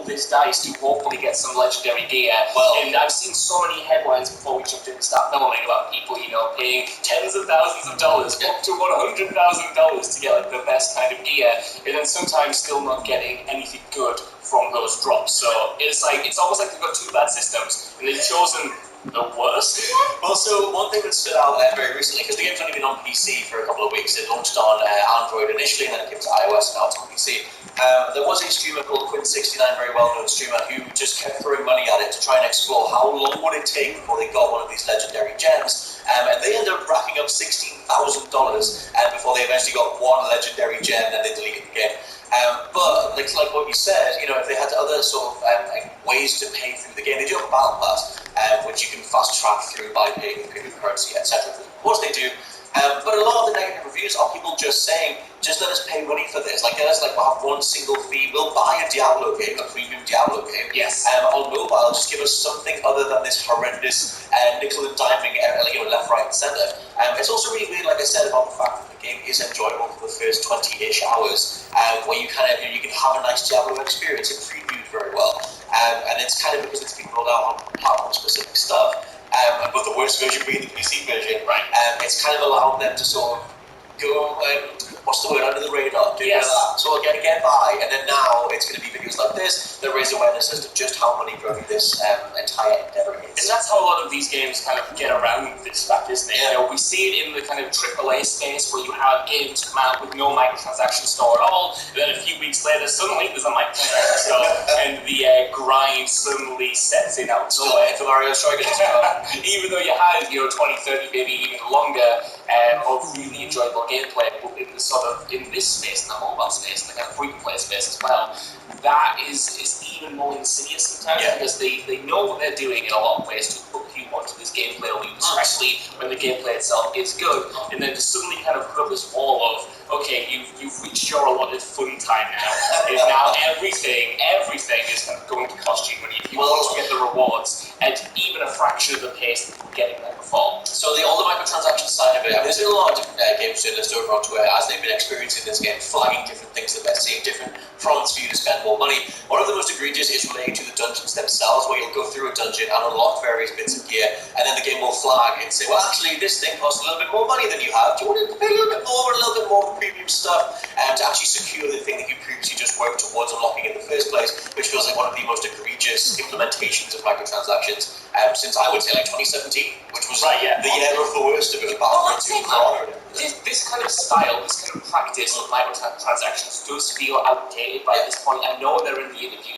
this dice to hopefully get some legendary gear. Well, and I've seen so many headlines before we jumped in and start filming about people, paying tens of thousands of dollars, up to $100,000 to get like the best kind of gear, and then sometimes still not getting anything good from those drops. So it's almost like they've got two bad systems, and they've chosen the worst. Well, so one thing that stood out very recently, because the game's only been on PC for a couple of weeks, it launched on Android initially, and then it came to iOS, and now it's on PC. There was a streamer called Quinn69, very well-known streamer, who just kept throwing money at it to try and explore how long would it take before they got one of these legendary gems. And they ended up racking up $16,000 before they eventually got one legendary gem, and then they deleted the game. But like what you said, if they had other sort of ways to pay through the game, they do have a battle pass, which you can fast track through by paying currency, etc. Of course they do. But a lot of the negative reviews are people just saying, just let us pay money for this. Like, let us we'll have one single fee. We'll buy a Diablo game, a premium Diablo game. Yes. On mobile, just give us something other than this horrendous nickel and diming, left, right, and centre. It's also really weird, like I said, about the fact that the game is enjoyable for the first 20-ish hours, where you kind of you can have a nice Diablo experience. It previewed very well, and it's kind of because it's been rolled out on platform-specific stuff. But the worst version being the PC version, right? It's kind of allowed them to sort of go, under the radar, yes. That. So again, get by, and then now it's going to be videos like this that raise awareness as to just how money-grubbing this entire endeavor is. And that's how a lot of these games kind of get around this fact, isn't it? Yeah. We see it in the kind of AAA space where you have games come out with no microtransaction store at all, and then a few weeks later, suddenly there's a microtransaction store, and the grind suddenly sets in out of nowhere. For Mario Strikers, even though you had 20, 30, maybe even longer of really enjoyable gameplay in this space, in the mobile space, in the kind of free-to-play space as well, that is even more insidious sometimes, because they know what they're doing in a lot of ways to hook you onto this gameplay loop, especially when the gameplay itself is good, and then to suddenly kind of put up this wall of, okay, you've reached your allotted fun time now, and now everything is kind of going to cost you money if you want to get the rewards at even a fraction of the pace that you were getting there before. So all the microtransaction side of it, there's been a lot of different games journalists over on Twitter as they've been experiencing this game, flagging different things that they're seeing, different prompts for you to spend more money. One of the most egregious is related to the dungeons themselves, where you'll go through a dungeon and unlock various bits of gear, and then the game will flag and say, well, actually, this thing costs a little bit more money than you have. Do you want to pay a little bit more or a little bit more of the premium stuff to actually secure the thing that you previously just worked towards unlocking in the first place, which feels like one of the most egregious implementations of microtransactions since I would say 2017, which was the year of the worst of it. This kind of style, this kind of practice of microtransactions does feel outdated by this point. I know they're in the interview